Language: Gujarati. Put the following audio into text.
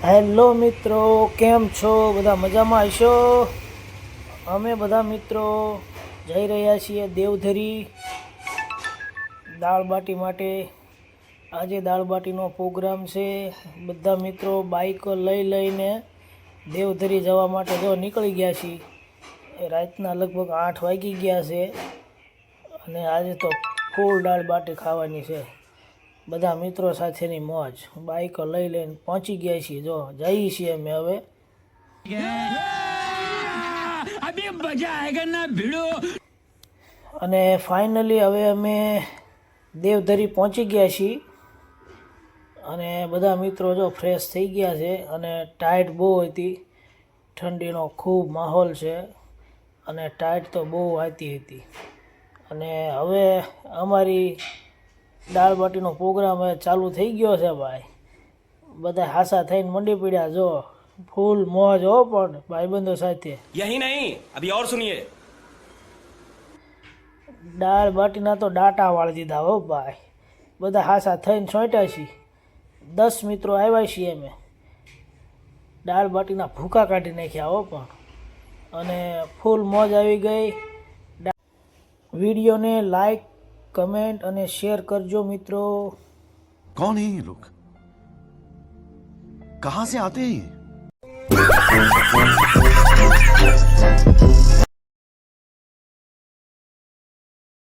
હેલો મિત્રો, કેમ છો? બધા મજામાં હશો? અમે બધા મિત્રો જઈ રહ્યા છીએ દેવધરી દાળ બાટી માટે. આજે દાળ બાટીનો પ્રોગ્રામ છે. બધા મિત્રો બાઈક લઈને દેવધરી જવા માટે જો નીકળી ગયા છીએ. રાતના લગભગ 8 વાગી ગયા છે અને આજે તો ફૂલ દાળ બાટી ખાવાની છે. બધા મિત્રો સાથેની મોજ. બાઈકો લઈને પહોંચી ગયા છીએ. જો જઈએ છીએ અમે હવે. અને ફાઇનલી હવે અમે દેવધરી પહોંચી ગયા છીએ અને બધા મિત્રો જો ફ્રેશ થઈ ગયા છે અને ટાઈટ બહુ હતી. ઠંડીનો ખૂબ માહોલ છે અને ટાઈટ તો બહુ આવતી હતી. અને હવે અમારી દાળ બાટીનો પ્રોગ્રામ હવે ચાલુ થઈ ગયો છે ભાઈ. બધા હાસા થઈને મંડી પડ્યા. જો ફૂલ મોજ હો પણ ભાઈબંધો સાથે. यही नहीं अभी और सुनिए. દાળ બાટીના તો ડાટા વાળી દીધા હો ભાઈ. બધા હાસા થઈને છોંટ્યા છીએ. 10 મિત્રો આવ્યા છીએ અમે. દાળ બાટીના ભૂકા કાઢી નાખ્યા હો પણ. અને ફૂલ મોજ આવી ગઈ. વિડીયોને લાઈક, कमेंट અને શેર કરજો મિત્રો. कौन है ये लोग? कहां से आते हैं ये?